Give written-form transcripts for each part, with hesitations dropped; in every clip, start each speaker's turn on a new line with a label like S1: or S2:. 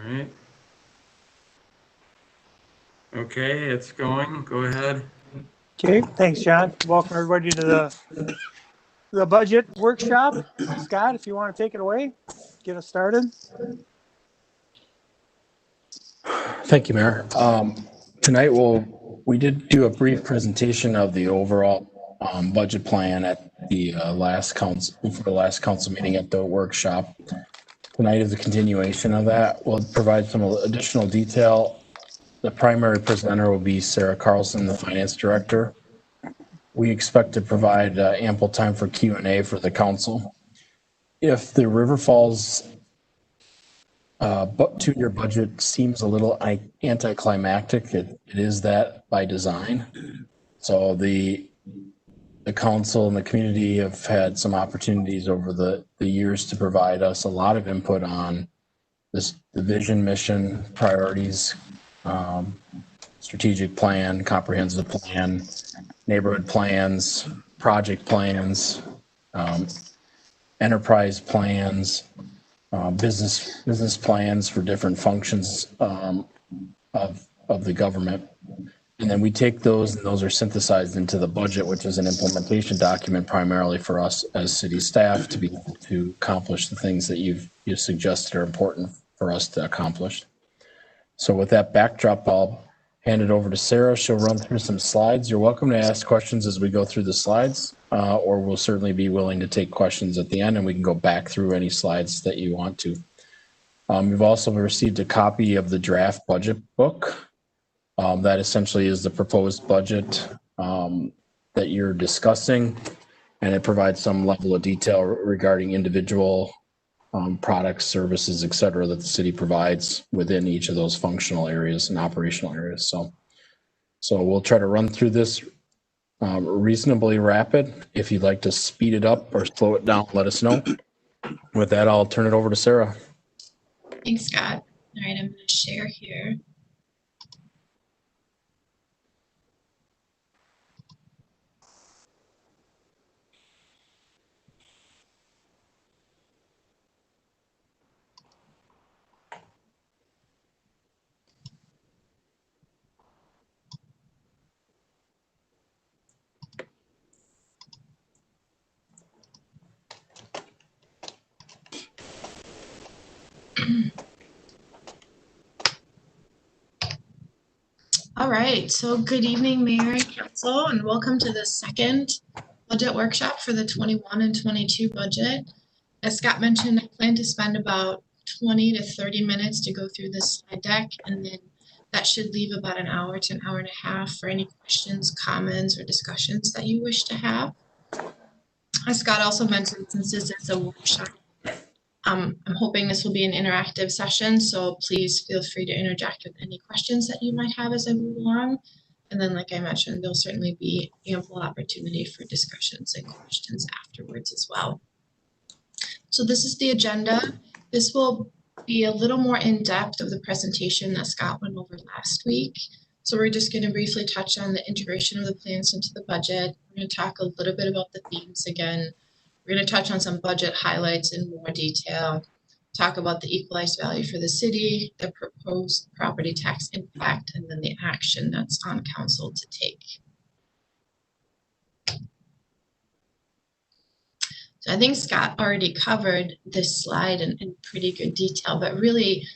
S1: right. Okay, it's going. Go ahead.
S2: Okay, thanks, John. Welcome everybody to the budget workshop. Scott, if you want to take it away, get us started.
S3: Thank you, Mayor. Tonight we did do a brief presentation of the overall budget plan at the last council meeting at the workshop. Tonight is a continuation of that. We'll provide some additional detail. The primary presenter will be Sarah Carlson, the finance director. We expect to provide ample time for Q&A for the council. If the River Falls two-year budget seems a little anticlimactic, it is that by design. So the council and the community have had some opportunities over the years to provide us a lot of input on the vision, mission, priorities, strategic plan, comprehensive plan, neighborhood plans, project plans, enterprise plans, business plans for different functions of the government. And then we take those, and those are synthesized into the budget, which is an implementation document primarily for us as city staff to accomplish the things that you suggested are important for us to accomplish. So with that backdrop, I'll hand it over to Sarah. She'll run through some slides. You're welcome to ask questions as we go through the slides, or we'll certainly be willing to take questions at the end, and we can go back through any slides that you want to. We've also received a copy of the draft budget book. That essentially is the proposed budget that you're discussing, and it provides some level of detail regarding individual products, services, et cetera, that the city provides within each of those functional areas and operational areas. So we'll try to run through this reasonably rapid. If you'd like to speed it up or slow it down, let us know. With that, I'll turn it over to Sarah.
S4: Thanks, Scott. All right, I'm going to share here. All right, so good evening, Mayor and Council, and welcome to the second budget workshop for the 21 and 22 budget. As Scott mentioned, I plan to spend about 20 to 30 minutes to go through this slide deck, and then that should leave about an hour to an hour and a half for any questions, comments, or discussions that you wish to have. As Scott also mentioned, since this is a workshop, I'm hoping this will be an interactive session, so please feel free to interject with any questions that you might have as I move along. And then, like I mentioned, there'll certainly be ample opportunity for discussions and questions afterwards as well. So this is the agenda. This will be a little more in-depth of the presentation that Scott went over last week. So we're just going to briefly touch on the integration of the plans into the budget. We're going to talk a little bit about the themes again. We're going to touch on some budget highlights in more detail, talk about the equalized value for the city, the proposed property tax impact, and then the action that's on council to take. So I think Scott already covered this slide in pretty good detail, but really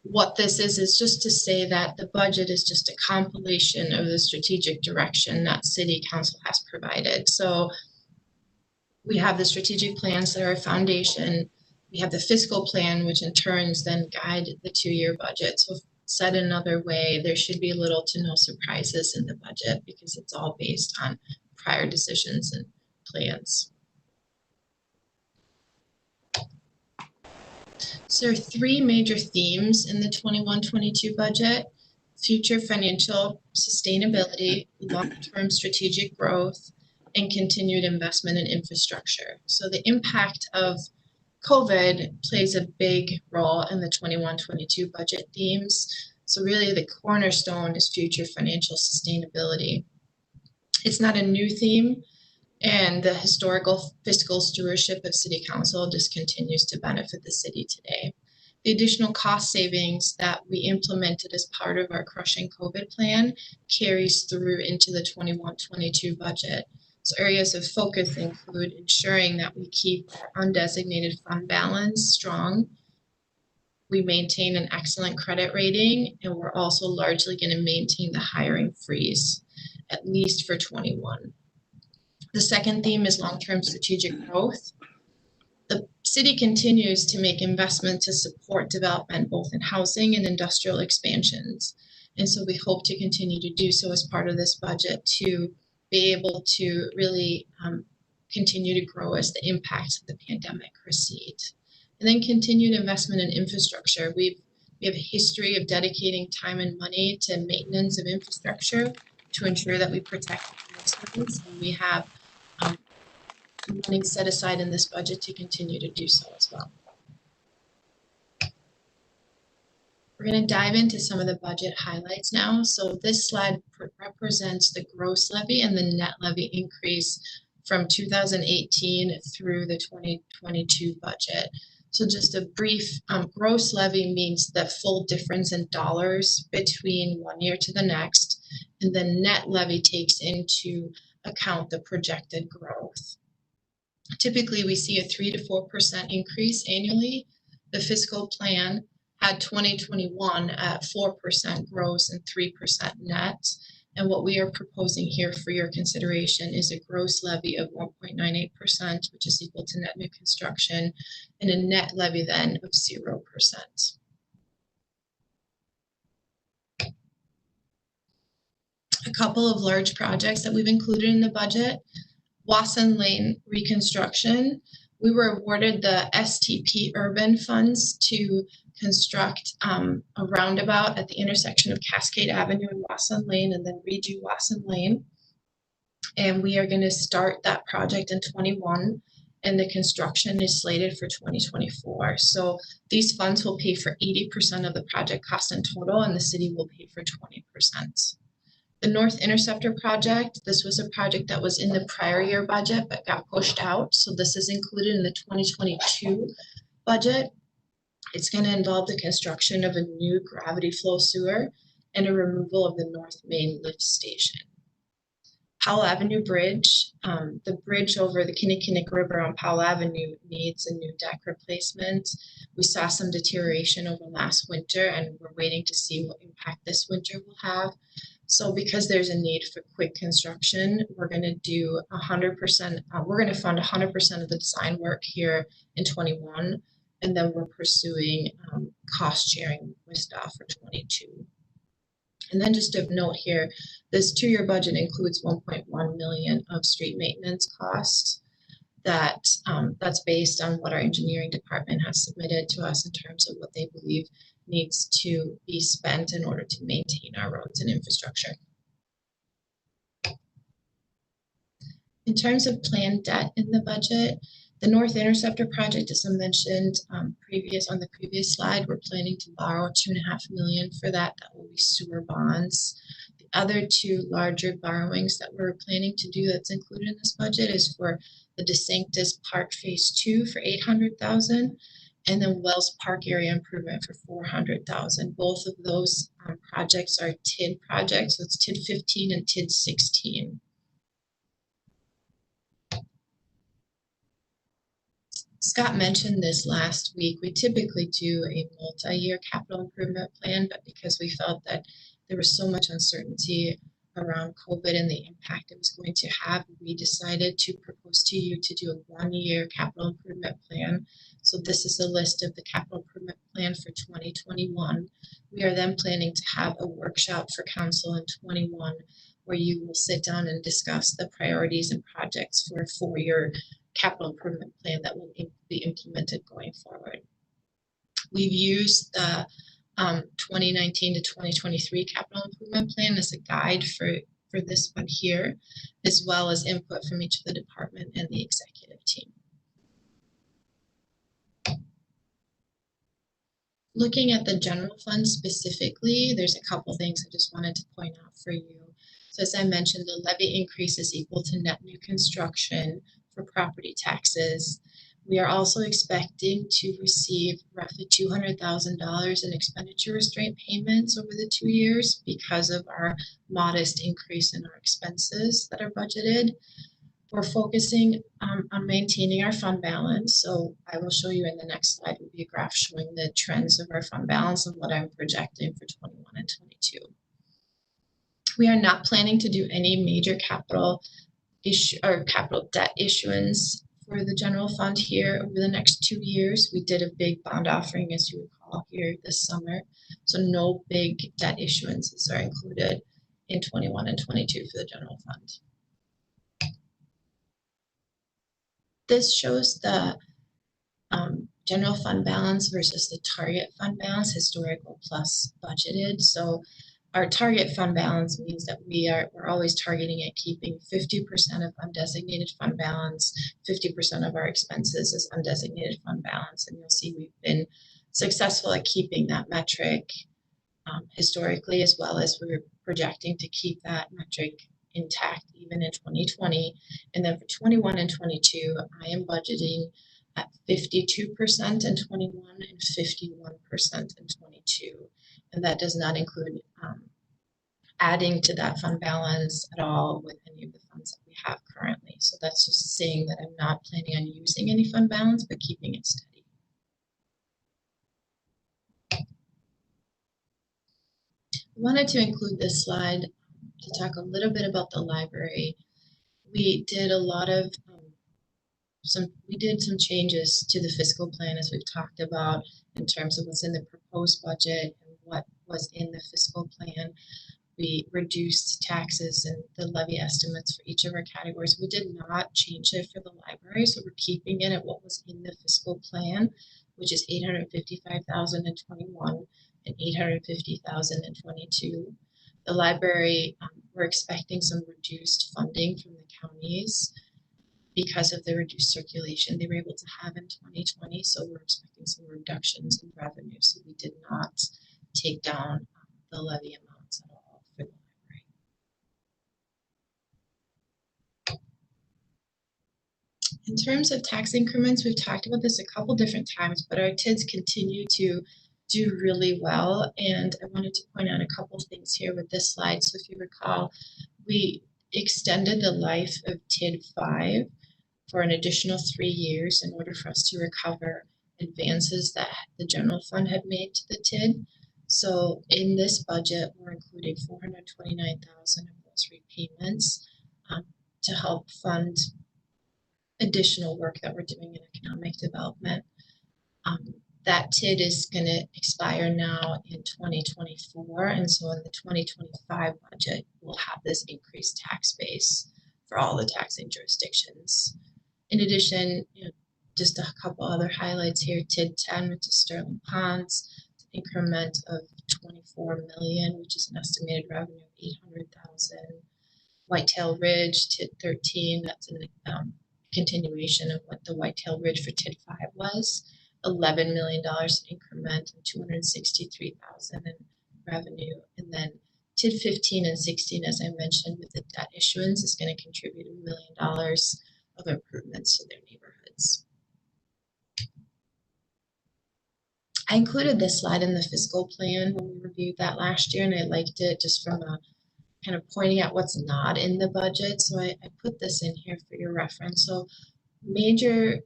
S4: what this is just to say that the budget is just a compilation of the strategic direction that city council has provided. So we have the strategic plans that are a foundation. We have the fiscal plan, which in turns then guide the two-year budget. So said another way, there should be little to no surprises in the budget because it's all based on prior decisions and plans. So there are three major themes in the 21-22 budget: future financial sustainability, long-term strategic growth, and continued investment in infrastructure. So the impact of COVID plays a big role in the 21-22 budget themes. So really the cornerstone is future financial sustainability. It's not a new theme, and the historical fiscal stewardship of City Council just continues to benefit the city today. The additional cost savings that we implemented as part of our crushing COVID plan carries through into the 21-22 budget. So areas of focus include ensuring that we keep our undesignated fund balance strong. We maintain an excellent credit rating, and we're also largely going to maintain the hiring freeze, at least for 21. The second theme is long-term strategic growth. The city continues to make investments to support development, both in housing and industrial expansions. And so we hope to continue to do so as part of this budget to be able to really continue to grow as the impacts of the pandemic recede. And then continued investment in infrastructure. We have a history of dedicating time and money to maintenance of infrastructure to ensure that we protect residents. And we have money set aside in this budget to continue to do so as well. We're going to dive into some of the budget highlights now. So this slide represents the gross levy and the net levy increase from 2018 through the 2022 budget. So just a brief, gross levy means the full difference in dollars between one year to the next, and then net levy takes into account the projected growth. Typically, we see a 3 to 4% increase annually. The fiscal plan had 2021 at 4% gross and 3% net. And what we are proposing here for your consideration is a gross levy of 1.98%, which is equal to net new construction, and a net levy then of 0%. A couple of large projects that we've included in the budget. Wasson Lane reconstruction. We were awarded the STP urban funds to construct a roundabout at the intersection of Cascade Avenue and Wasson Lane, and then redo Wasson Lane. And we are going to start that project in 21, and the construction is slated for 2024. So these funds will pay for 80% of the project cost in total, and the city will pay for 20%. The North Interceptor project, this was a project that was in the prior year budget but got pushed out. So this is included in the 2022 budget. It's going to involve the construction of a new gravity flow sewer and a removal of the North Main lift station. Powell Avenue Bridge, the bridge over the Kinnickinnick River on Powell Avenue needs a new deck replacement. We saw some deterioration over last winter, and we're waiting to see what impact this winter will have. So because there's a need for quick construction, we're going to do 100%, we're going to fund 100% of the design work here in 21, and then we're pursuing cost sharing with staff for 22. And then just a note here, this 2-year budget includes 1.1 million of street maintenance costs. That's based on what our engineering department has submitted to us in terms of what they believe needs to be spent in order to maintain our roads and infrastructure. In terms of planned debt in the budget, the North Interceptor project, as I mentioned on the previous slide, we're planning to borrow $2.5 million for that. That will be sewer bonds. The other two larger borrowings that we're planning to do that's included in this budget is for the DeSanctis Park Phase 2 for $800,000. And then Wells Park area improvement for $400,000. Both of those projects are TID projects, so it's TID 15 and TID 16. Scott mentioned this last week. We typically do a multi-year capital improvement plan, but because we felt that there was so much uncertainty around COVID and the impact it was going to have, we decided to propose to you to do a 1-year capital improvement plan. So this is a list of the capital improvement plan for 2021. We are then planning to have a workshop for council in 21 where you will sit down and discuss the priorities and projects for a 4-year capital improvement plan that will be implemented going forward. We've used the 2019 to 2023 capital improvement plan as a guide for this one here, as well as input from each of the department and the executive team. Looking at the general fund specifically, there's a couple things I just wanted to point out for you. So as I mentioned, the levy increase is equal to net new construction for property taxes. We are also expecting to receive roughly $200,000 in expenditure restraint payments over the 2 years because of our modest increase in our expenses that are budgeted. We're focusing on maintaining our fund balance. So I will show you in the next slide will be a graph showing the trends of our fund balance and what I'm projecting for 21 and 22. We are not planning to do any major capital issue or capital debt issuance for the general fund here over the next 2 years. We did a big bond offering, as you recall, here this summer. So no big debt issuances are included in 21 and 22 for the general fund. This shows the general fund balance versus the target fund balance, historical plus budgeted. So our target fund balance means that we're always targeting at keeping 50% of undesignated fund balance, 50% of our expenses as undesignated fund balance. And you'll see we've been successful at keeping that metric historically, as well as we're projecting to keep that metric intact even in 2020. And then for 21 and 22, I am budgeting at 52% in 21 and 51% in 22. And that does not include adding to that fund balance at all with any of the funds that we have currently. So that's just saying that I'm not planning on using any fund balance, but keeping it steady. I wanted to include this slide to talk a little bit about the library. We did a lot of some changes to the fiscal plan, as we've talked about, in terms of what's in the proposed budget and what was in the fiscal plan. We reduced taxes and the levy estimates for each of our categories. We did not change it for the library, so we're keeping it at what was in the fiscal plan, which is $855,000 in 21 and $850,000 in 22. The library, we're expecting some reduced funding from the counties because of the reduced circulation they were able to have in 2020. So we're expecting some reductions in revenue. So we did not take down the levy amounts at all for the library. In terms of tax increments, we've talked about this a couple different times, but our TIDs continue to do really well. And I wanted to point out a couple things here with this slide. So if you recall, we extended the life of TID 5 for an additional 3 years in order for us to recover advances that the general fund had made to the TID. So in this budget, we're including $429,000 of those repayments to help fund additional work that we're doing in economic development. That TID is going to expire now in 2024, and so in the 2025 budget, we'll have this increased tax base for all the taxing jurisdictions. In addition, just a couple other highlights here. TID 10, which is Sterling Ponds, increment of $24 million, which is an estimated revenue of $800,000. Whitetail Ridge, TID 13, that's a continuation of what the Whitetail Ridge for TID 5 was. $11 million increment and $263,000 in revenue. And then TID 15 and 16, as I mentioned, with the debt issuance, is going to contribute $1 million of improvements to their neighborhoods. I included this slide in the fiscal plan when we reviewed that last year, and I liked it just from a kind of pointing out what's not in the budget. So I put this in here for your reference. So major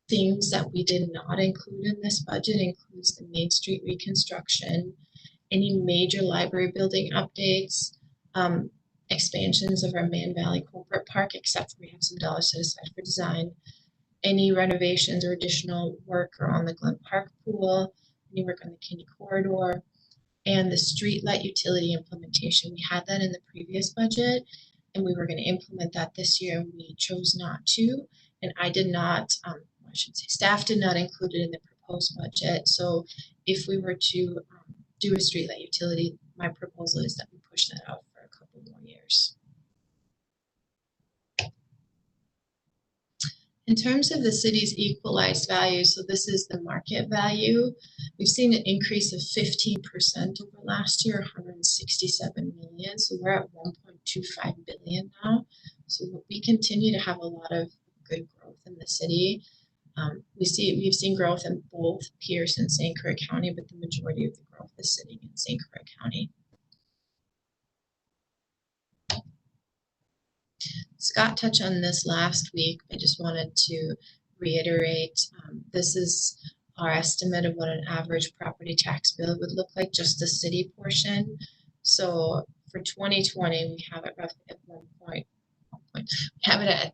S4: things that we did not include in this budget includes the Main Street reconstruction, any major library building updates, expansions of our Man Valley Corporate Park, except we have some dollars set aside for design, any renovations or additional work around the Glen Park pool, any work on the Kinney Corridor, and the street light utility implementation. We had that in the previous budget, and we were going to implement that this year, and we chose not to. And I did not, I should say, staff did not include it in the proposed budget. So if we were to do a streetlight utility, my proposal is that we push that out for a couple more years. In terms of the city's equalized value, so this is the market value, we've seen an increase of 15% over last year, 167 million. So we're at 1.25 billion now. So we continue to have a lot of good growth in the city. We've seen growth in both Pierce and St. Croix County, but the majority of the growth is sitting in St. Croix County. Scott touched on this last week. I just wanted to reiterate, this is our estimate of what an average property tax bill would look like, just the city portion. So for 2020, we have it roughly at we have it at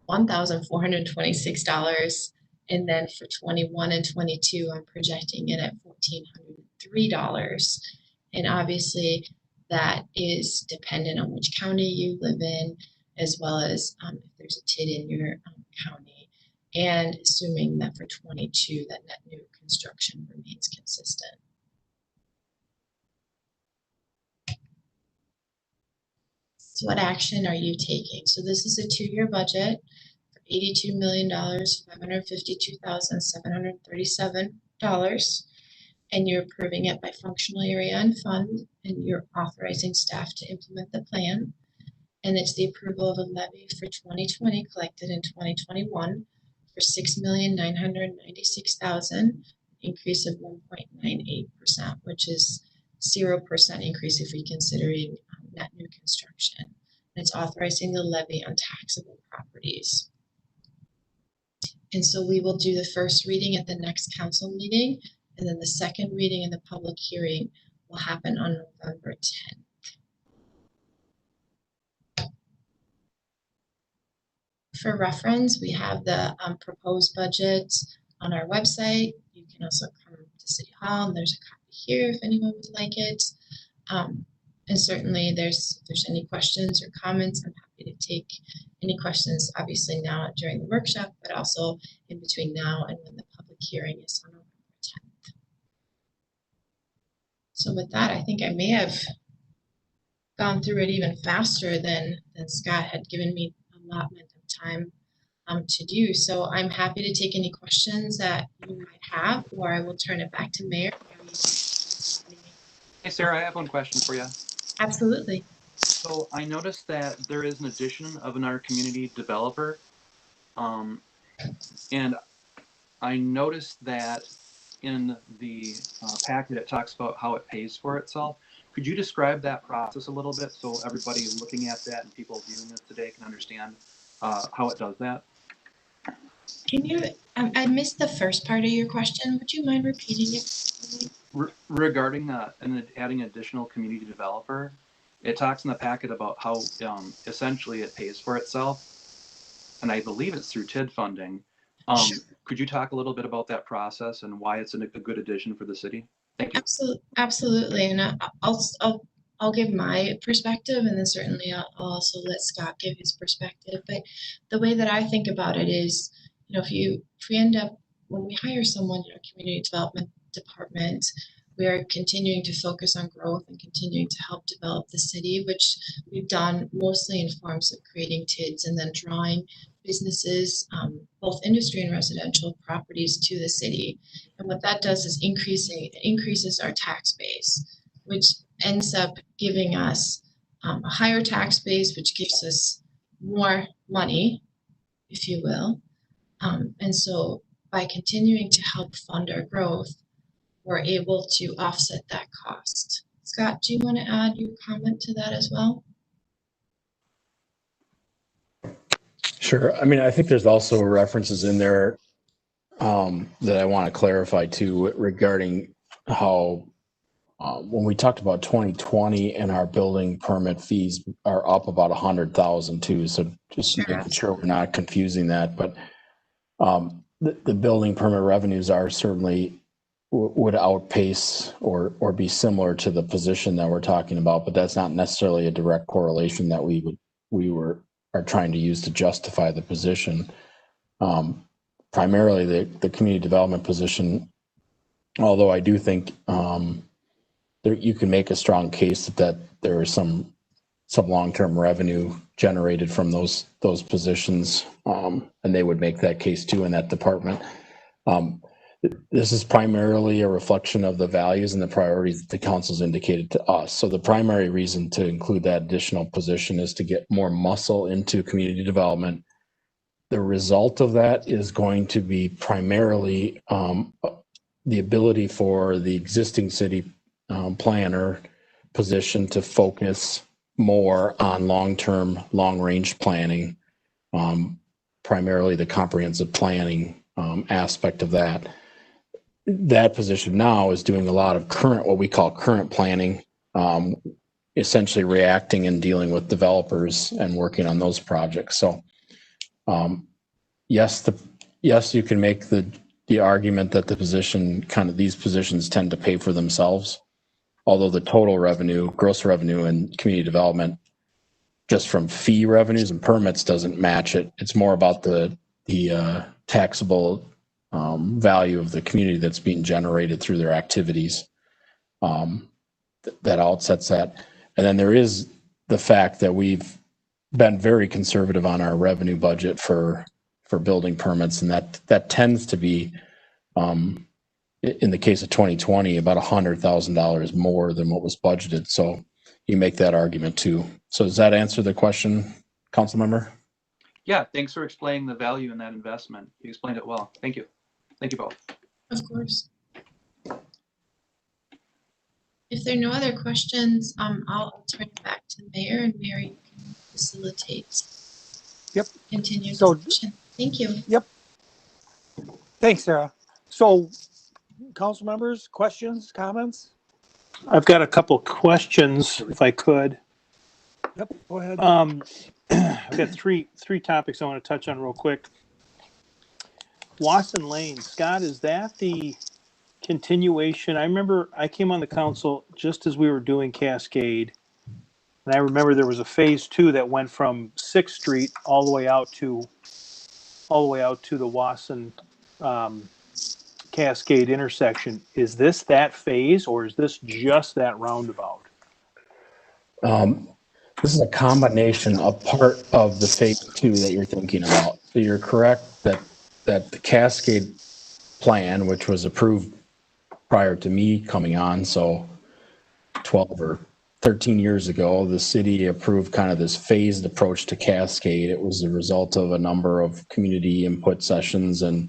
S4: $1,426. And then for 21 and 22, I'm projecting it at $1,403. And obviously that is dependent on which county you live in, as well as if there's a TID in your county, and assuming that for 22, that net new construction remains consistent. So what action are you taking? So this is a 2-year budget for $82 million, $552,737, and you're approving it by functional area and fund, and you're authorizing staff to implement the plan. And it's the approval of a levy for 2020 collected in 2021 for $6,996,000, increase of 1.98%, which is 0% increase if we're considering net new construction. And it's authorizing the levy on taxable properties. And so we will do the first reading at the next council meeting, and then the second reading and the public hearing will happen on November 10th. For reference, we have the proposed budget on our website. You can also come to City Hall, and there's a copy here if anyone would like it. And certainly if there's any questions or comments, I'm happy to take any questions, obviously now during the workshop, but also in between now and when the public hearing is on November 10th. So with that, I think I may have gone through it even faster than Scott had given me allotment of time to do. So I'm happy to take any questions that you might have, or I will turn it back to Mayor.
S5: Hey, Sarah, I have one question for you.
S4: Absolutely.
S5: So I noticed that there is an addition of another community developer. And I noticed that in the packet, it talks about how it pays for itself. Could you describe that process a little bit so everybody looking at that and people viewing this today can understand how it does that?
S4: Can you, I missed the first part of your question. Would you mind repeating it?
S5: Regarding adding additional community developer, it talks in the packet about how essentially it pays for itself. And I believe it's through TID funding.
S4: Sure.
S5: Could you talk a little bit about that process and why it's a good addition for the city? Thank you.
S4: Absolutely. And I'll give my perspective, and then certainly I'll also let Scott give his perspective. But the way that I think about it is, you know, if we end up, when we hire someone in our community development department, we are continuing to focus on growth and continuing to help develop the city, which we've done mostly in forms of creating TIDs and then drawing businesses, both industry and residential properties to the city. And what that does is increases our tax base, which ends up giving us a higher tax base, which gives us more money, if you will. And so by continuing to help fund our growth, we're able to offset that cost. Scott, do you want to add your comment to that as well?
S3: Sure. I mean, I think there's also references in there that I want to clarify too regarding how when we talked about 2020 and our building permit fees are up about 100,000 too. So just making sure we're not confusing that. But the building permit revenues are certainly would outpace or be similar to the position that we're talking about, but that's not necessarily a direct correlation that we are trying to use to justify the position. Primarily the community development position, although I do think you can make a strong case that there is some long-term revenue generated from those positions, and they would make that case too in that department. This is primarily a reflection of the values and the priorities that the council's indicated to us. So the primary reason to include that additional position is to get more muscle into community development the result of that is going to be primarily the ability for the existing city planner position to focus more on long-term, long-range planning, primarily the comprehensive planning aspect of that. That position now is doing a lot of current, what we call current planning, essentially reacting and dealing with developers and working on those projects. So yes, you can make the argument that the position, kind of these positions tend to pay for themselves, although the total revenue, gross revenue and community development, just from fee revenues and permits doesn't match it. It's more about the taxable value of the community that's being generated through their activities that outsets that. And then there is the fact that we've been very conservative on our revenue budget for building permits, and that tends to be, in the case of 2020, about $100,000 more than what was budgeted. So you make that argument too. So does that answer the question, council member?
S5: Yeah, thanks for explaining the value in that investment. You explained it well. Thank you. Thank you both.
S4: Of course. If there are no other questions, I'll turn it back to the mayor, and Mary can facilitate.
S2: Yep.
S4: Continued
S2: So-
S4: discussion. Thank you.
S2: Yep. Thanks, Sarah. So, council members, questions, comments?
S6: I've got a couple questions, if I could.
S2: Yep, go ahead.
S6: I've got three topics I want to touch on real quick. Wasson Lane, Scott, is that the continuation? I remember I came on the council just as we were doing Cascade, and I remember there was a phase 2 that went from 6th Street all the way out to the Wasson Cascade intersection. Is this that phase, or is this just that roundabout?
S3: This is a combination of part of the phase 2 that you're thinking about. So you're correct that the Cascade plan, which was approved prior to me coming on, so 12 or 13 years ago, the city approved kind of this phased approach to Cascade. It was the result of a number of community input sessions and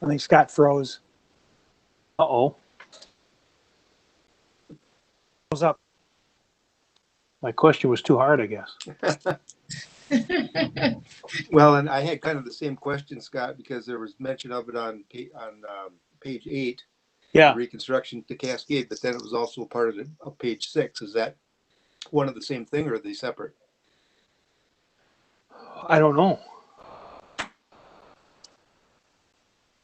S2: I think Scott froze.
S6: Uh-oh,
S2: Froze up.
S6: my question was too hard, I guess.
S7: Well, and I had kind of the same question, Scott, because there was mention of it on page 8,
S6: Yeah,
S7: reconstruction to Cascade, but then it was also part of page 6. Is that one of the same thing, or are they separate?
S6: I don't know.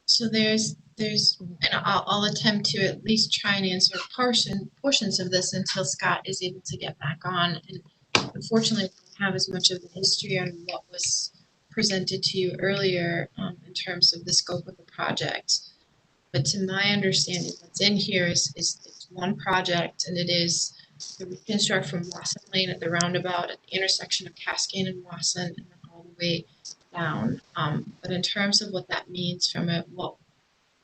S4: So there's, and I'll attempt to at least try and answer portions of this until Scott is able to get back on. And unfortunately, I don't have as much of the history on what was presented to you earlier in terms of the scope of the project. But to my understanding, what's in here is it's one project, and it is the reconstruct from Wasson Lane at the roundabout at the intersection of Cascade and Wasson, and then all the way down. But in terms of what that means from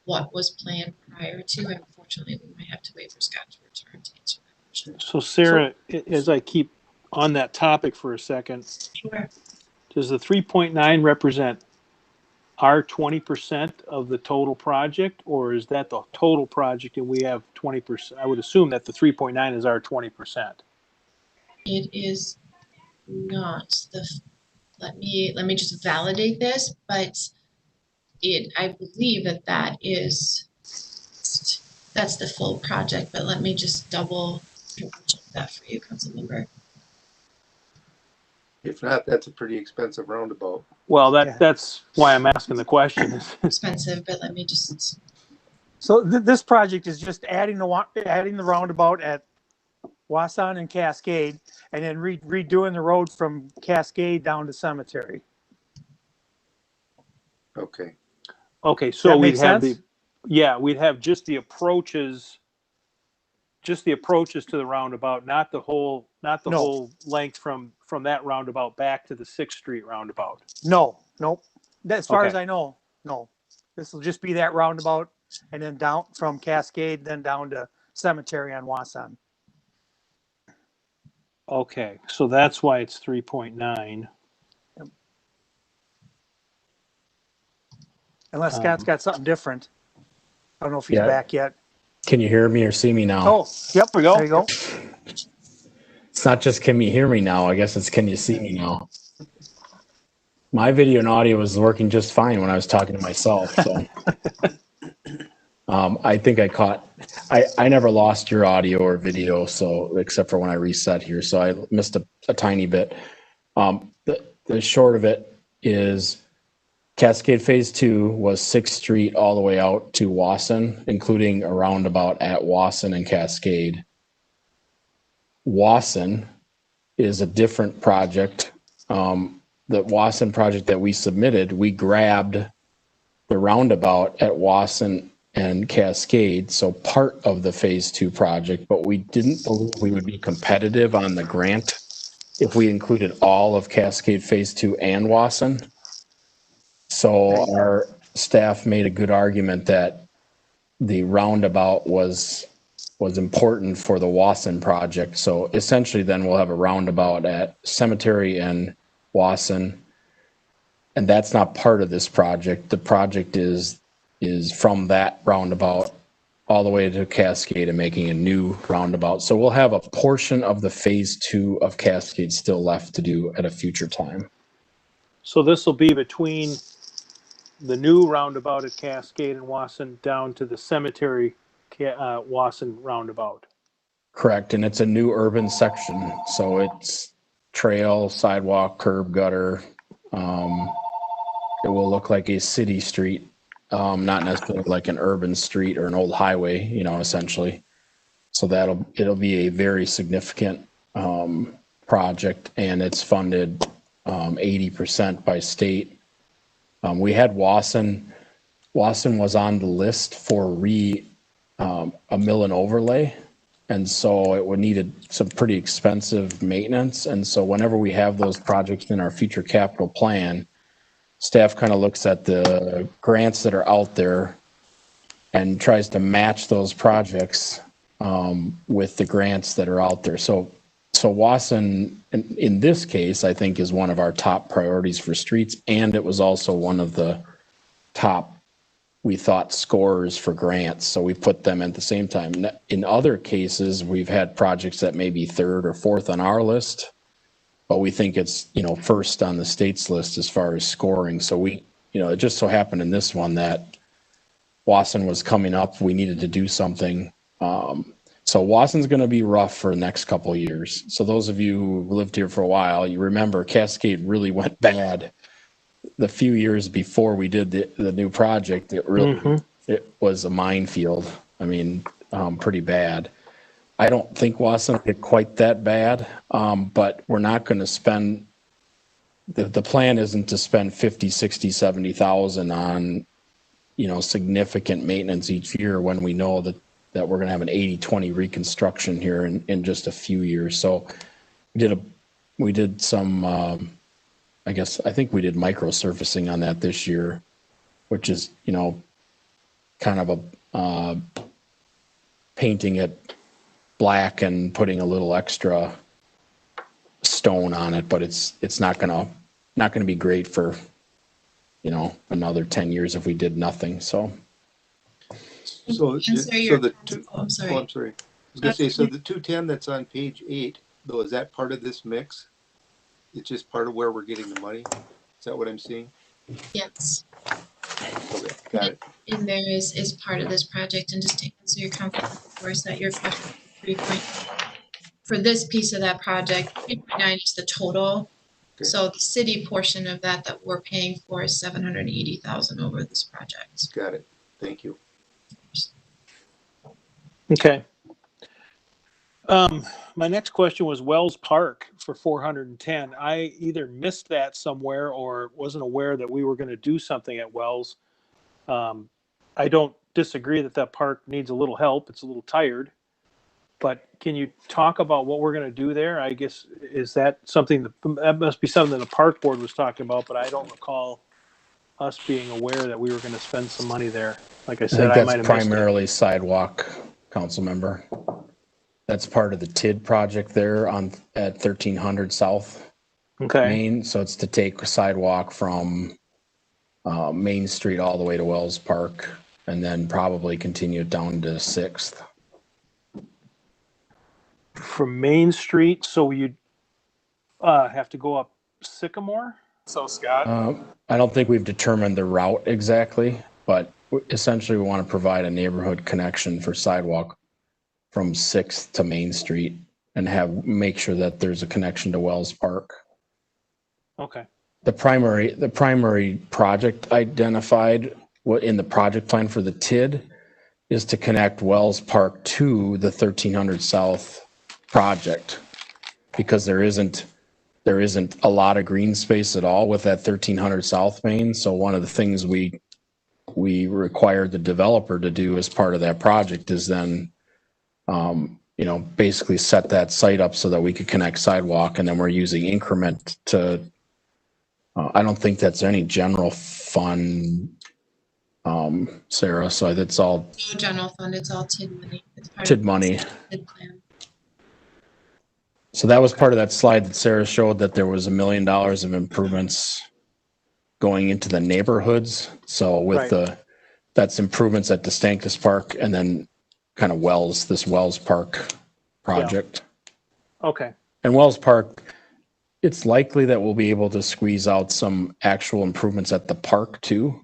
S4: what was planned prior to, unfortunately, we might have to wait for Scott to return to answer that question.
S6: So Sarah, as I keep on that topic for a second,
S4: Sure.
S6: does the 3.9 represent our 20% of the total project, or is that the total project and we have 20%? I would assume that the 3.9 is our 20%.
S4: It is not let me just validate this, but I believe that's the full project, but let me just double check that for you, Councilmember.
S7: If not, that's a pretty expensive roundabout.
S6: Well,
S2: Yeah.
S6: that's why I'm asking the question.
S4: Expensive, but let me just,
S2: So this project is just adding the roundabout at Wasson and Cascade, and then redoing the road from Cascade down to Cemetery.
S7: Okay.
S6: Okay, so
S2: That
S6: we'd
S2: make
S6: have
S2: sense?
S6: we'd have just the approaches to the roundabout, not the whole
S2: No.
S6: whole length from that roundabout back to the 6th Street roundabout.
S2: No, nope. As far
S6: Okay.
S2: as I know, no. This will just be that roundabout, and then down from Cascade, then down to Cemetery on Wasson.
S6: Okay, so that's why it's 3.9.
S2: Unless Scott's got something different. I don't know if he's
S3: Yeah.
S2: back yet.
S3: Can you hear me or see me now?
S2: Oh, yep.
S6: we go.
S2: There you go.
S3: It's not just can you hear me now. I guess it's can you see me now. My video and audio was working just fine when I was talking to myself. So I think I never lost your audio or video, so except for when I reset here. So I missed a tiny bit. The short of it is Cascade Phase 2 was 6th Street all the way out to Wasson, including a roundabout at Wasson and Cascade. Wasson is a different project. The Wasson project that we submitted, we grabbed the roundabout at Wasson and Cascade, so part of the Phase 2 project, but we didn't believe we would be competitive on the grant if we included all of Cascade Phase 2 and Wasson. So our staff made a good argument that the roundabout was important for the Wasson project. So essentially then we'll have a roundabout at Cemetery and Wasson, and that's not part of this project. The project is from that roundabout all the way to Cascade and making a new roundabout. So we'll have a portion of the Phase 2 of Cascade still left to do at a future time.
S6: So this will be between the new roundabout at Cascade and Wasson down to the Cemetery Wasson roundabout.
S3: Correct, and it's a new urban section, so it's trail, sidewalk, curb, gutter. It will look like a city street, not necessarily like an urban street or an old highway, essentially. So it'll be a very significant project, and it's funded 80% by state. We had Wasson. Wasson was on the list for a mill and overlay. And so it would need some pretty expensive maintenance. And so whenever we have those projects in our future capital plan, staff kind of looks at the grants that are out there and tries to match those projects with the grants that are out there. So Wasson, in this case, I think is one of our top priorities for streets. And it was also one of the top, we thought, scorers for grants. So we put them at the same time. In other cases, we've had projects that may be third or fourth on our list, but we think it's, first on the state's list as far as scoring. So it just so happened in this one that Wasson was coming up. We needed to do something. So Wasson's going to be rough for the next couple of years. So those of you who lived here for a while, you remember Cascade really went bad the few years before we did the new project. It was a minefield. I mean, pretty bad. I don't think Wasson did quite that bad, but we're not going to spend, the plan isn't to spend 50, 60, 70,000 on, significant maintenance each year when we know that we're going to have an 80-20 reconstruction here in just a few years. So we did some, I think we did micro surfacing on that this year, which is, kind of a painting it black and putting a little extra stone on it, but it's not gonna be great for, another 10 years if we did nothing. So
S7: the two, I'm sorry. I was gonna say, so the 210 that's on page 8, though, is that part of this mix? It's just part of where we're getting the money? Is that what I'm seeing?
S4: Yes.
S7: Okay, got it.
S4: In there is part of this project, and just to answer your comment, of course, that your question 3 point for this piece of that project, 3.9 is the total. Okay. So the city portion of that we're paying for is 780,000 over this project.
S7: Got it. Thank you.
S6: Okay. My next question was Wells Park for 410. I either missed that somewhere or wasn't aware that we were going to do something at Wells. I don't disagree that park needs a little help. It's a little tired, but can you talk about what we're going to do there? I guess, is that something that must be something that the park board was talking about, but I don't recall us being aware that we were going to spend some money there. Like I said,
S3: I think that's primarily sidewalk, council member. That's part of the TID project there at 1300 South
S6: Okay.
S3: Main. So it's to take a sidewalk from Main Street all the way to Wells Park, and then probably continue down to 6th.
S6: From Main Street, so you'd have to go up Sycamore?
S8: So Scott,
S3: I don't think we've determined the route exactly, but essentially we want to provide a neighborhood connection for sidewalk from 6th to Main Street and make sure that there's a connection to Wells Park.
S6: Okay.
S3: The primary project identified in the project plan for the TID is to connect Wells Park to the 1300 South project, because there isn't a lot of green space at all with that 1300 South Main. So one of the things we required the developer to do as part of that project is then basically set that site up so that we could connect sidewalk, and then we're using increment to I don't think that's any general fund, Sarah. So that's all
S4: No general fund, it's all TID money. It's part
S3: TID
S4: of
S3: money.
S4: the TID plan.
S3: So that was part of that slide that Sarah showed, that there was $1 million of improvements going into the neighborhoods. So with that's improvements at DeStankus Park, and then kind of this Wells Park project.
S6: Yeah. Okay.
S3: And Wells Park, it's likely that we'll be able to squeeze out some actual improvements at the park too.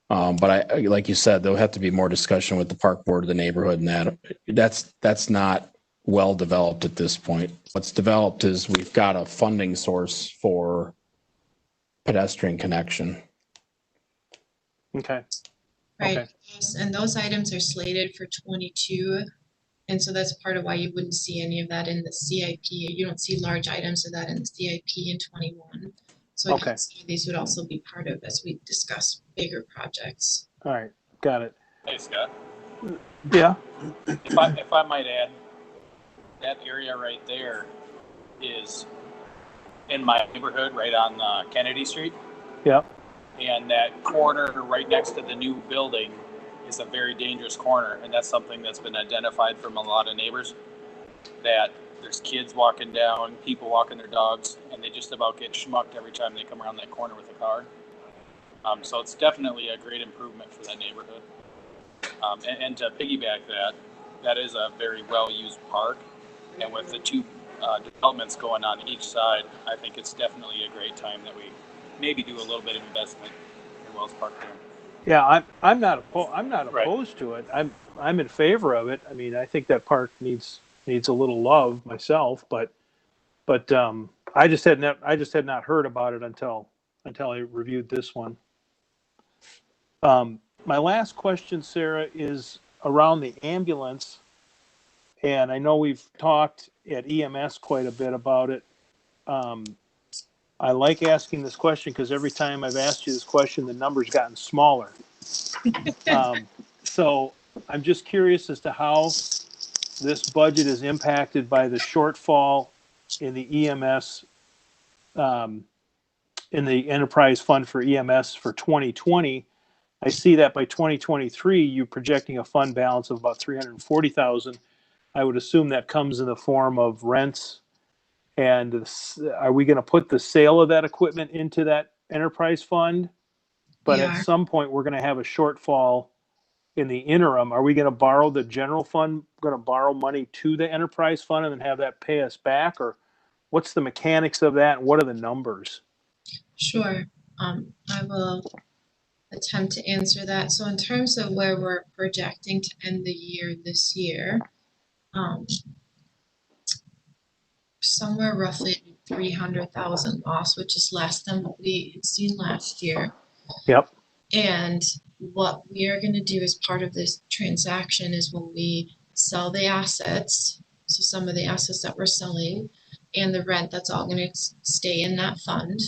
S3: But like you said, there'll have to be more discussion with the park board of the neighborhood, and that's not well developed at this point. What's developed is we've got a funding source for pedestrian connection.
S6: Okay.
S4: Right,
S6: Okay.
S4: and those items are slated for 22, and so that's part of why you wouldn't see any of that in the CIP. You don't see large items of that in the CIP in 21. So
S6: Okay.
S4: these would also be part of as we discuss bigger projects.
S6: All right. Got it.
S8: hey Scott,
S6: Yeah.
S8: if I might add, that area right there is in my neighborhood, right on Kennedy Street,
S6: Yeah.
S8: and that corner right next to the new building is a very dangerous corner, and that's something that's been identified from a lot of neighbors, that there's kids walking down, people walking their dogs, and they just about get schmucked every time they come around that corner with a car. So it's definitely a great improvement for that neighborhood. And to piggyback that is a very well-used park, and with the two developments going on each side, I think it's definitely a great time that we maybe do a little bit of investment in Wells Park there.
S6: Yeah. I'm not opposed to it. I'm in favor of it. I mean, I think that park needs a little love myself, but I just had not heard about it until I reviewed this one. My last question, Sarah, is around the ambulance, and I know we've talked at EMS quite a bit about it. I like asking this question because every time I've asked you this question, the number's gotten smaller. So I'm just curious as to how this budget is impacted by the shortfall in the EMS, in the enterprise fund for EMS for 2020. I see that by 2023, you're projecting a fund balance of about $340,000. I would assume that comes in the form of rents. And are we going to put the sale of that equipment into that enterprise fund? But at some point, we're going to have a shortfall in the interim. Are we going to borrow the general fund, going to borrow money to the enterprise fund and then have that pay us back? Or what's the mechanics of that? And what are the numbers?
S4: Sure. I will attempt to answer that. So in terms of where we're projecting to end the year this year, somewhere roughly 300,000 loss, which is less than what we had seen last year.
S6: Yep.
S4: And what we are going to do as part of this transaction is when we sell the assets, so some of the assets that we're selling and the rent, that's all going to stay in that fund.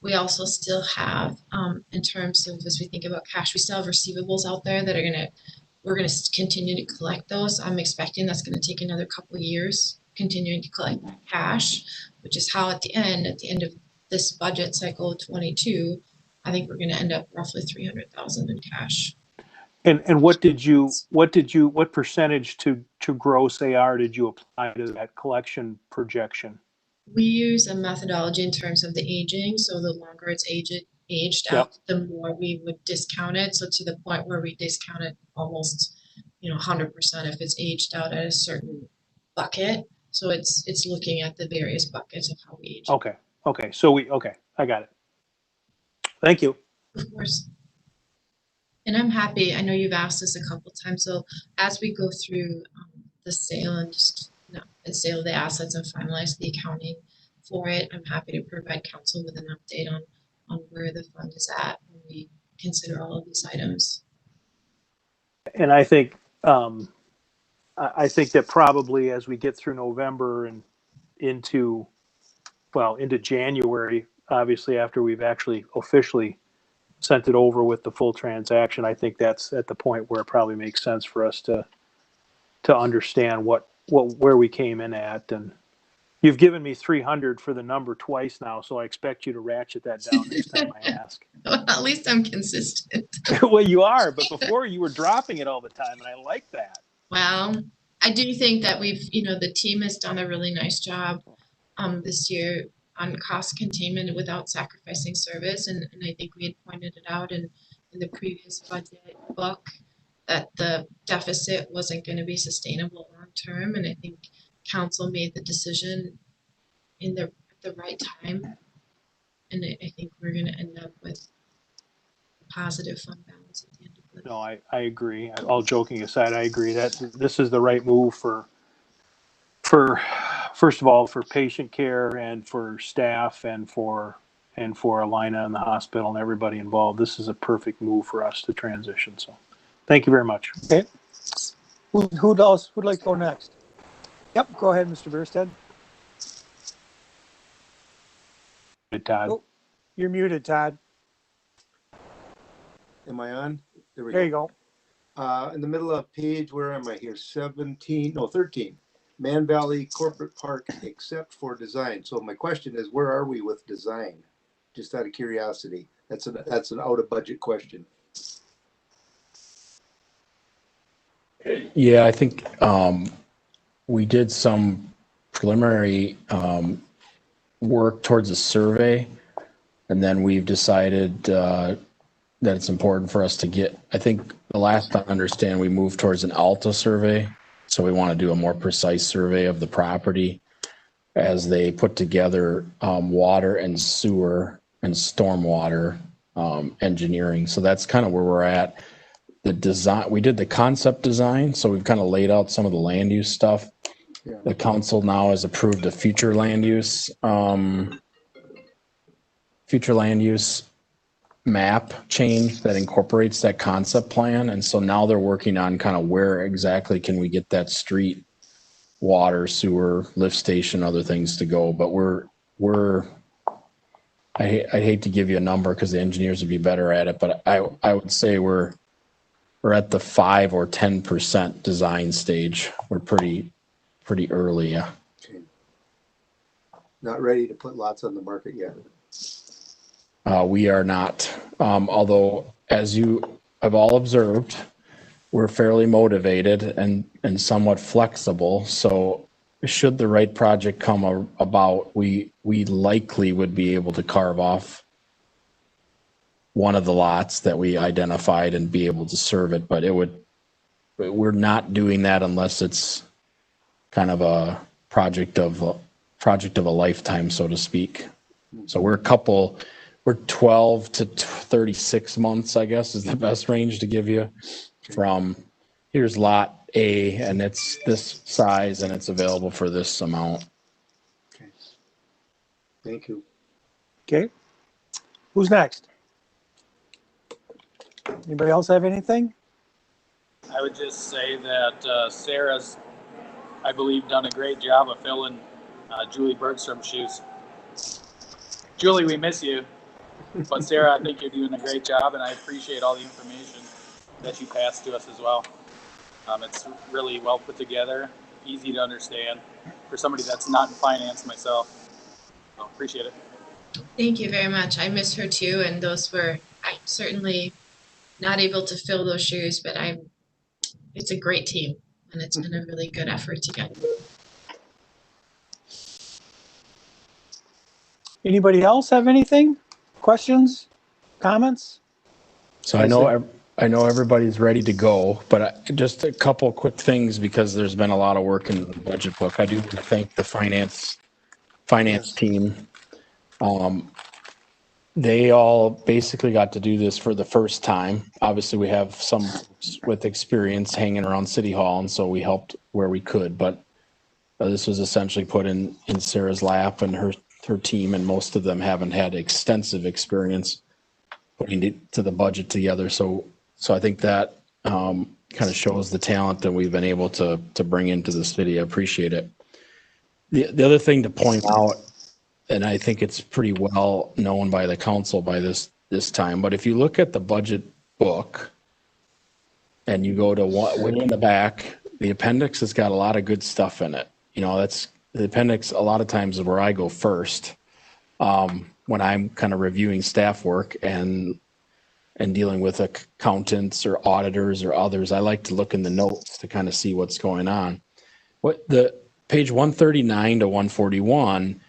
S4: We also still have, in terms of, as we think about cash, we still have receivables out there that we're going to continue to collect those. I'm expecting that's going to take another couple of years continuing to collect that cash, which is how at the end of this budget cycle of 22, I think we're going to end up roughly 300,000 in cash.
S6: And what percentage to gross AR did you apply to that collection projection?
S4: We use a methodology in terms of the aging, so the longer it's aged
S6: Yep.
S4: out, the more we would discount it. So to the point where we discount it almost, 100% if it's aged out at a certain bucket. So it's looking at the various buckets of how we age.
S6: Okay. So I got it. Thank you.
S4: Of course. And I'm happy. I know you've asked this a couple times. So as we go through the sale and sale of the assets and finalize the accounting for it, I'm happy to provide council with an update on where the fund is at when we consider all of these items.
S6: And I think that probably as we get through November and into January, obviously after we've actually officially sent it over with the full transaction, I think that's at the point where it probably makes sense for us to understand where we came in at. And you've given me 300 for the number twice now, so I expect you to ratchet that down next time I ask.
S4: Well, at least I'm consistent.
S6: Well, you are, but before you were dropping it all the time, and I like that.
S4: Well, I do think that the team has done a really nice job this year on cost containment without sacrificing service. And I think we had pointed it out in the previous budget book that the deficit wasn't going to be sustainable long term. And I think council made the decision at the right time. And I think we're going to end up with a positive fund balance at the end of the day.
S6: No, I agree. All joking aside, I agree that this is the right move for first of all, for patient care and for staff and for Alina and the hospital and everybody involved. This is a perfect move for us to transition. So thank you very much.
S2: Okay. Who else would like to go next? Yep, go ahead, Mr. Bierstead.
S6: Todd.
S2: Oh, you're muted, Todd.
S7: Am I on?
S2: There you go.
S7: In the middle of page, where am I here? 13. Man Valley Corporate Park, except for design. So my question is, where are we with design? Just out of curiosity. That's an out of budget question.
S3: Yeah, I think we did some preliminary work towards a survey, and then we've decided that it's important for us to get, I think the last time I understand, we moved towards an ALTA survey. So we want to do a more precise survey of the property as they put together water and sewer and stormwater engineering. So that's kind of where we're at. The design, we did the concept design, so we've kind of laid out some of the land use stuff.
S7: Yeah.
S3: The council now has approved a future land use map change that incorporates that concept plan. And so now they're working on kind of where exactly can we get that street, water, sewer, lift station, other things to go. But I hate to give you a number because the engineers would be better at it, but I would say we're at the 5 or 10% design stage. We're pretty early. Yeah.
S7: Okay. Not ready to put lots on the market yet.
S3: We are not, although as you have all observed, we're fairly motivated and somewhat flexible. So should the right project come about, we likely would be able to carve off one of the lots that we identified and be able to serve it. But we're not doing that unless it's kind of a project of a lifetime, so to speak. So we're 12 to 36 months, I guess, is the best range to give you from here's lot A and it's this size and it's available for this amount.
S7: Okay. Thank you.
S2: Okay. Who's next? Anybody else have anything?
S8: I would just say that Sarah's, I believe, done a great job of filling Julie Bergstrom's shoes. Julie, we miss you. But Sarah, I think you're doing a great job, and I appreciate all the information that you passed to us as well. It's really well put together, easy to understand for somebody that's not in finance myself. So appreciate it.
S4: Thank you very much. I miss her too, and I certainly not able to fill those shoes, but it's a great team and it's been a really good effort together.
S2: Anybody else have anything? Questions? Comments?
S3: So I know everybody's ready to go, but just a couple quick things because there's been a lot of work in the budget book. I do want to thank the finance team. They all basically got to do this for the first time. Obviously, we have some with experience hanging around City Hall, and so we helped where we could. But this was essentially put in Sarah's lap and her team, and most of them haven't had extensive experience putting it to the budget together. So I think that kind of shows the talent that we've been able to bring into the city. I appreciate it. The other thing to point out, and I think it's pretty well known by the council by this time, but if you look at the budget book and you go to way in the back, the appendix has got a lot of good stuff in it. You know, that's the appendix a lot of times is where I go first when I'm kind of reviewing staff work and dealing with accountants or auditors or others. I like to look in the notes to kind of see what's going on. What the page 139 to 141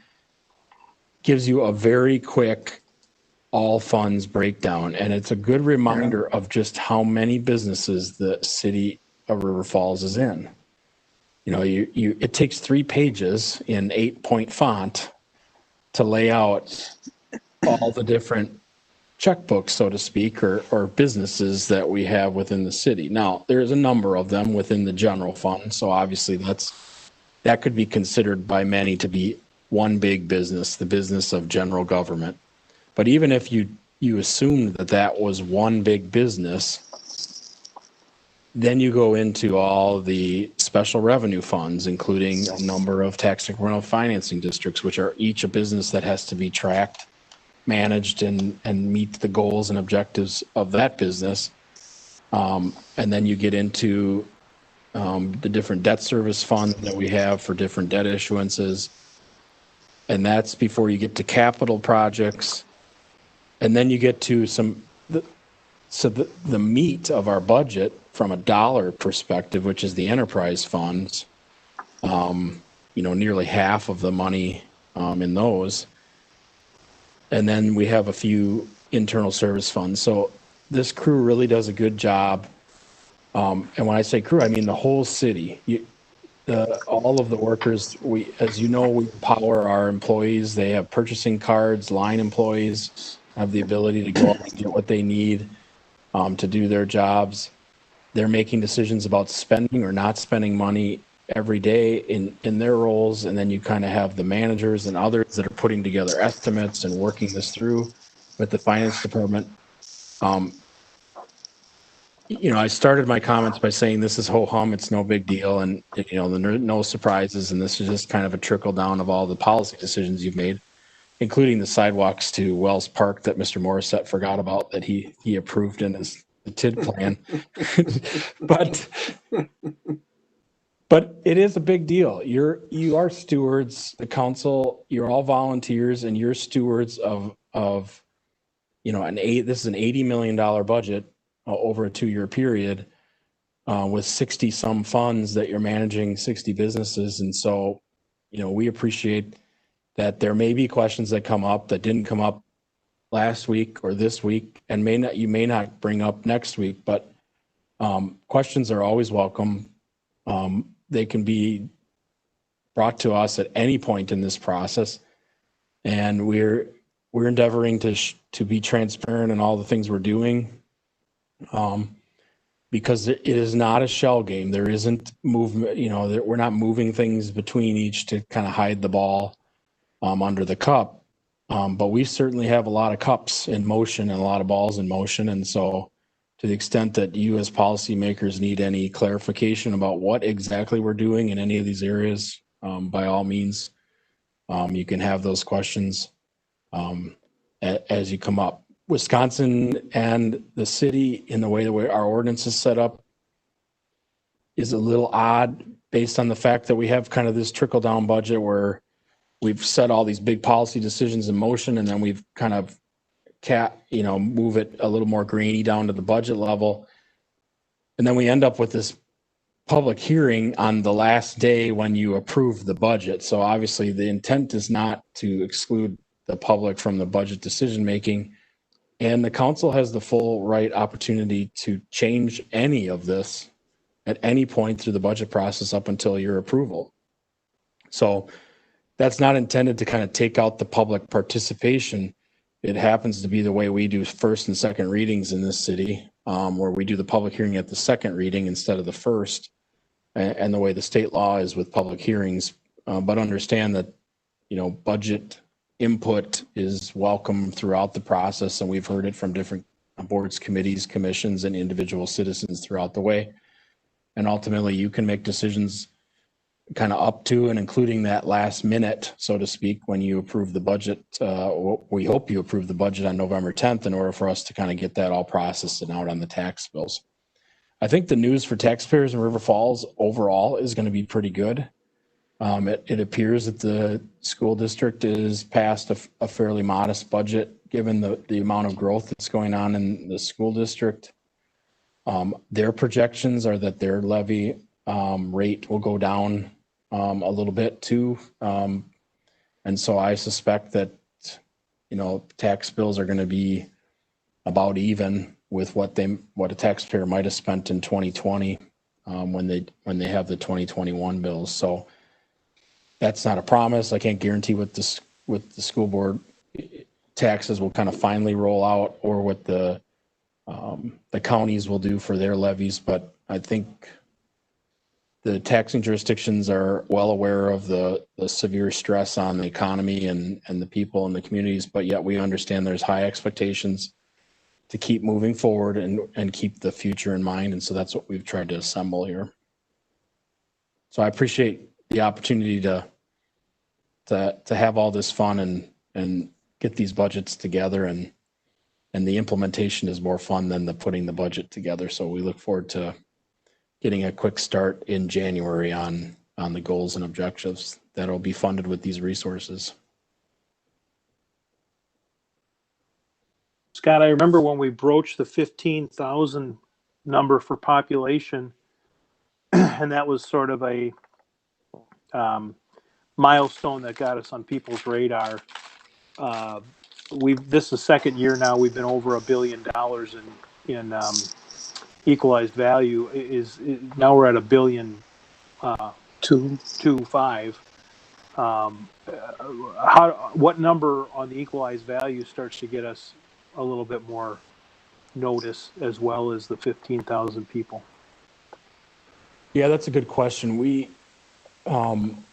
S3: gives you a very quick all funds breakdown, and it's a good reminder of just how many businesses the city of River Falls is in. You know, it takes 3 pages in 8-point font to lay out all the different checkbooks, so to speak, or businesses that we have within the city. Now, there's a number of them within the general fund, so obviously that could be considered by many to be one big business, the business of general government. But even if you assumed that was one big business, then you go into all the special revenue funds, including a number of tax incremental financing districts, which are each a business that has to be tracked, managed, and meet the goals and objectives of that business. And then you get into the different debt service funds that we have for different debt issuances. And that's before you get to capital projects. And then you get to the meat of our budget from a dollar perspective, which is the enterprise funds, nearly half of the money in those. And then we have a few internal service funds. So this crew really does a good job. And when I say crew, I mean the whole city. All of the workers, as you know, we empower our employees. They have purchasing cards, line employees have the ability to go out and get what they need to do their jobs. They're making decisions about spending or not spending money every day in their roles. And then you kind of have the managers and others that are putting together estimates and working this through with the finance department. I started my comments by saying this is ho-hum, it's no big deal, and no surprises, and this is just kind of a trickle down of all the policy decisions you've made, including the sidewalks to Wells Park that Mr. Morissette forgot about that he approved in his TID plan. But it is a big deal. You are stewards, the council, you're all volunteers, and you're stewards of this is an $80 million budget over a 2-year period with 60 some funds that you're managing, 60 businesses. And so, we appreciate that there may be questions that come up that didn't come up last week or this week, and you may not bring up next week, but questions are always welcome. They can be brought to us at any point in this process, and we're endeavoring to be transparent in all the things we're doing. Because it is not a shell game. There isn't movement, we're not moving things between each to kind of hide the ball under the cup. But we certainly have a lot of cups in motion and a lot of balls in motion. And so to the extent that you as policymakers need any clarification about what exactly we're doing in any of these areas, by all means, you can have those questions as you come up. Wisconsin and the city, in the way our ordinance is set up, is a little odd based on the fact that we have kind of this trickle down budget where we've set all these big policy decisions in motion, and then we've kind of move it a little more grainy down to the budget level. And then we end up with this public hearing on the last day when you approve the budget. So obviously the intent is not to exclude the public from the budget decision making. And the council has the full right opportunity to change any of this at any point through the budget process up until your approval. So that's not intended to kind of take out the public participation. It happens to be the way we do first and second readings in this city, where we do the public hearing at the second reading instead of the first, and the way the state law is with public hearings. But understand that, budget input is welcome throughout the process, and we've heard it from different boards, committees, commissions, and individual citizens throughout the way. And ultimately, you can make decisions kind of up to and including that last minute, so to speak, when you approve the budget. We hope you approve the budget on November 10th in order for us to kind of get that all processed and out on the tax bills. I think the news for taxpayers in River Falls overall is going to be pretty good. It appears that the school district is passed a fairly modest budget given the amount of growth that's going on in the school district. Their projections are that their levy rate will go down a little bit too. And so I suspect that, tax bills are going to be about even with what a taxpayer might have spent in 2020 when they have the 2021 bills. So that's not a promise. I can't guarantee what the school board taxes will kind of finally roll out, or what the counties will do for their levies. But I think the taxing jurisdictions are well aware of the severe stress on the economy and the people in the communities, but yet we understand there's high expectations to keep moving forward and keep the future in mind. And so that's what we've tried to assemble here. So I appreciate the opportunity to have all this fun and get these budgets together, and the implementation is more fun than the putting the budget together. So we look forward to getting a quick start in January on the goals and objectives that'll be funded with these resources.
S6: Scott, I remember when we broached the 15,000 number for population, and that was sort of a milestone that got us on people's radar. This is the second year now we've been over $1 billion in equalized value. Now we're at $1.225 billion. What number on the equalized value starts to get us a little bit more notice, as well as the 15,000 people?
S3: Yeah, that's a good question.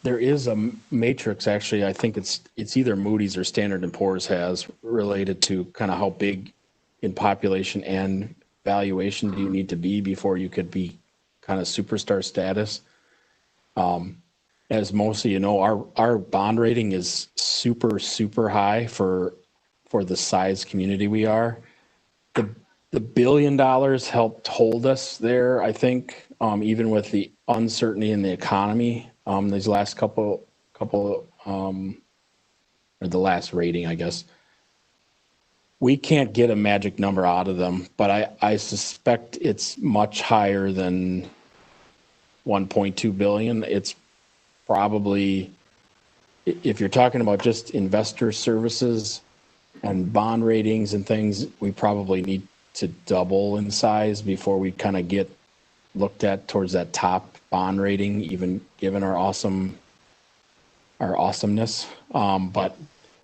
S3: There is a matrix, actually. I think it's either Moody's or Standard & Poor's has, related to kind of how big in population and valuation do you need to be before you could be kind of superstar status. As most of you know, our bond rating is super high for the size community we are. The $1 billion helped hold us there, I think, even with the uncertainty in the economy. These last couple, or the last rating, I guess. We can't get a magic number out of them, but I suspect it's much higher than 1.2 billion. It's probably, if you're talking about just investor services and bond ratings and things, we probably need to double in size before we kind of get looked at towards that top bond rating, even given our awesomeness. But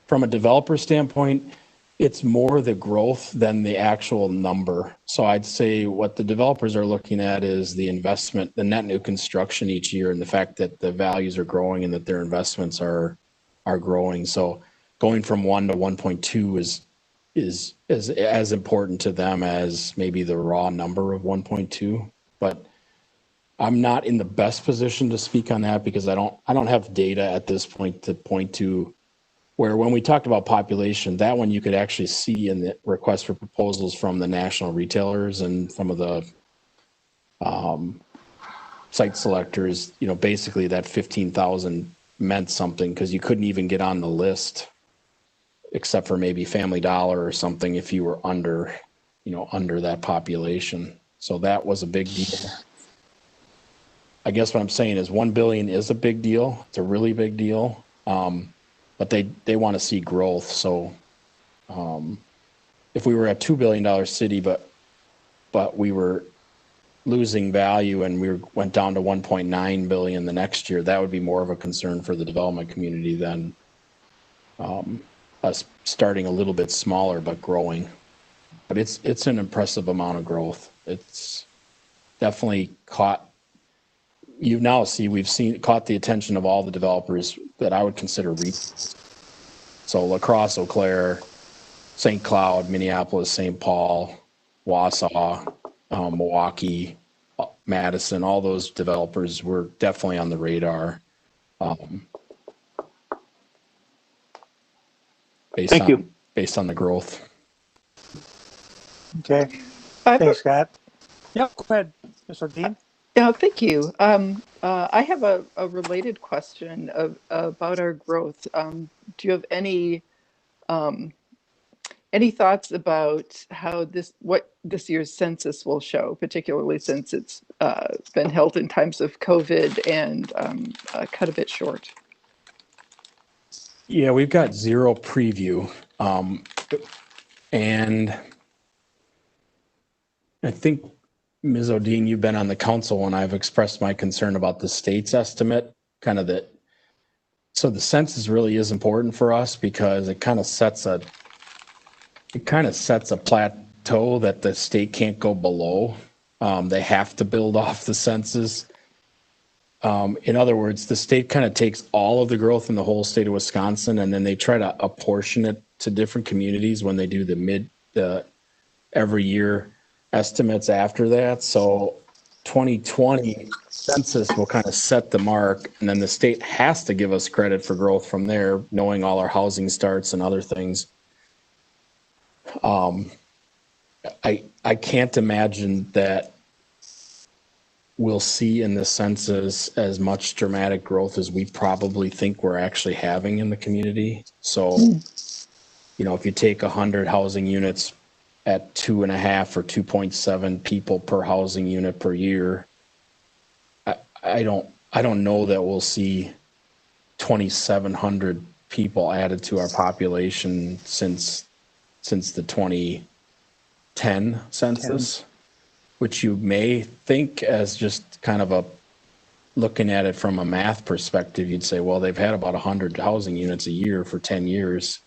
S3: from a developer standpoint, it's more the growth than the actual number. So I'd say what the developers are looking at is the investment, the net new construction each year, and the fact that the values are growing and that their investments are growing. So going from 1 to 1.2 is as important to them as maybe the raw number of 1.2. But I'm not in the best position to speak on that because I don't have data at this point to point to where, when we talked about population, that one you could actually see in the request for proposals from the national retailers and some of the site selectors, basically that 15,000 meant something because you couldn't even get on the list except for maybe Family Dollar or something if you were under, under that population. So that was a big deal. I guess what I'm saying is 1 billion is a big deal. It's a really big deal. But they want to see growth. So if we were a $2 billion city, but we were losing value and went down to 1.9 billion the next year, that would be more of a concern for the development community than us starting a little bit smaller but growing. But it's an impressive amount of growth. It's definitely caught. You now see caught the attention of all the developers that I would consider regionals. So La Crosse, Eau Claire, St. Cloud, Minneapolis, St. Paul, Wausau, Milwaukee, Madison, all those developers were definitely on the radar. Based on the growth.
S2: Okay.
S9: I have
S2: Thanks, Scott. Yep, go ahead, Mr. Dean.
S9: Yeah, thank you. I have a related question about our growth. Do you have any thoughts about what this year's census will show, particularly since it's been held in times of COVID and cut a bit short?
S3: Yeah, we've got zero preview. And I think, Ms. Odine, you've been on the council when I've expressed my concern about the state's estimate, so the census really is important for us because it kind of sets a plateau that the state can't go below. They have to build off the census. In other words, the state kind of takes all of the growth in the whole state of Wisconsin, and then they try to apportion it to different communities when they do the every year estimates after that. So 2020 census will kind of set the mark, and then the state has to give us credit for growth from there, knowing all our housing starts and other things. I can't imagine that we'll see in the census as much dramatic growth as we probably think we're actually having in the community. So, if you take 100 housing units at 2.5 or 2.7 people per housing unit per year, I don't know that we'll see 2,700 people added to our population since the 2010 census, which you may think as just kind of looking at it from a math perspective, you'd say, well, they've had about 100 housing units a year for 10 years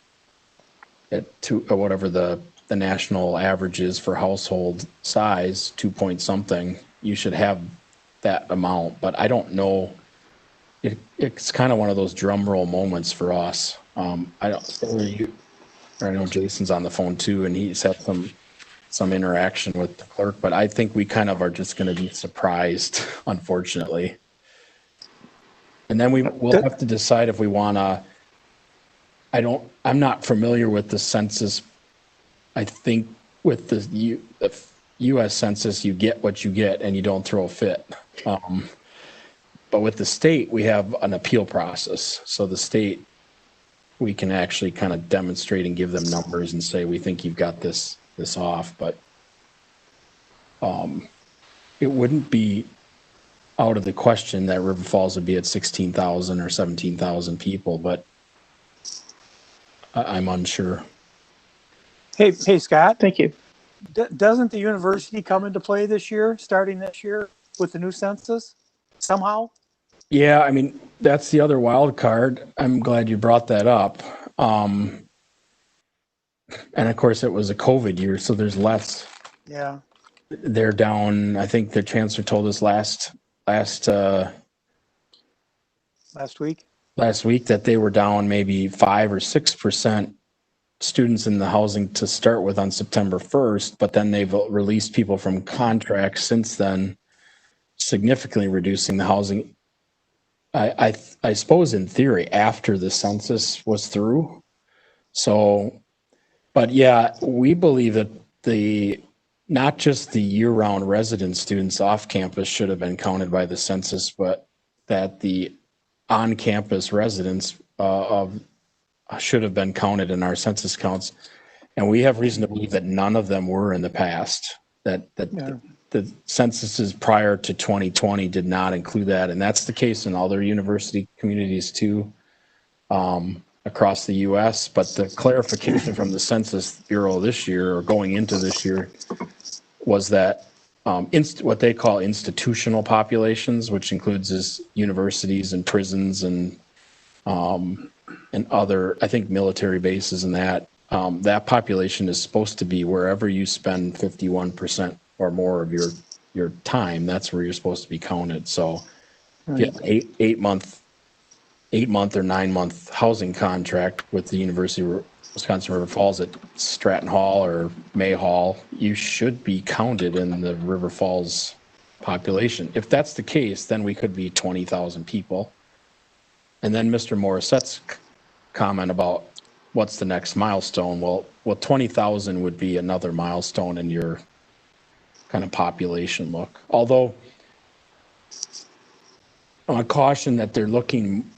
S3: at or whatever the national average is for household size, 2 point something. You should have that amount, but I don't know. It's kind of one of those drum roll moments for us. I know Jason's on the phone too, and he's had some interaction with the clerk, but I think we kind of are just going to be surprised, unfortunately. And then we'll have to decide if we want to. I'm not familiar with the census. I think with the U.S. Census, you get what you get and you don't throw a fit. But with the state, we have an appeal process. So the state, we can actually kind of demonstrate and give them numbers and say, we think you've got this off. But it wouldn't be out of the question that River Falls would be at 16,000 or 17,000 people, but I'm unsure.
S2: Hey, Scott.
S9: Thank you.
S2: Doesn't the university come into play starting this year with the new census somehow?
S3: Yeah, I mean, that's the other wild card. I'm glad you brought that up. And of course, it was a COVID year, so there's less.
S2: Yeah.
S3: They're down. I think the chancellor told us last
S2: week
S3: that they were down maybe 5 or 6% students in the housing to start with on September 1st, but then they've released people from contracts since then, significantly reducing the housing. I suppose in theory after the census was through. So, but yeah, we believe that not just the year-round resident students off campus should have been counted by the census, but that the on-campus residents of should have been counted in our census counts. And we have reason to believe that none of them were in the past, that
S2: Yeah.
S3: the censuses prior to 2020 did not include that. And that's the case in other university communities too, across the US. But the clarification from the Census Bureau this year, or going into this year, was that what they call institutional populations, which includes universities and prisons and other, I think, military bases, and that population is supposed to be wherever you spend 51% or more of your time. That's where you're supposed to be counted. So if you have an 8-month or 9-month housing contract with the University of Wisconsin River Falls at Stratton Hall or May Hall, you should be counted in the River Falls population. If that's the case, then we could be 20,000 people. And then Mr. Morissette's comment about what's the next milestone? Well, 20,000 would be another milestone in your kind of population look. Although I caution that they're looking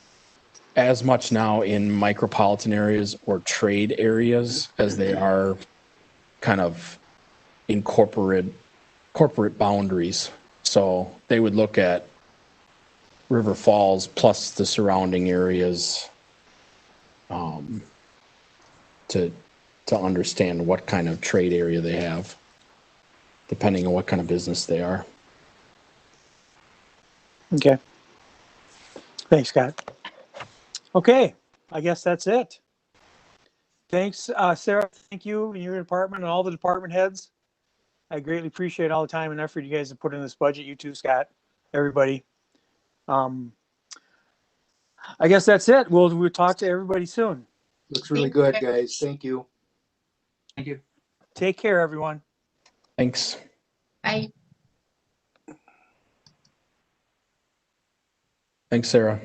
S3: as much now in micropolitan areas or trade areas as they are kind of in corporate boundaries. So they would look at River Falls plus the surrounding areas to understand what kind of trade area they have, depending on what kind of business they are.
S2: Okay. Thanks, Scott. Okay, I guess that's it. Thanks, Sarah. Thank you and your department and all the department heads. I greatly appreciate all the time and effort you guys have put in this budget. You too, Scott. Everybody. I guess that's it. We'll talk to everybody soon.
S7: Looks really good, guys. Thank you.
S5: Thank you.
S2: Take care, everyone.
S3: Thanks.
S4: Bye.
S3: Thanks, Sarah.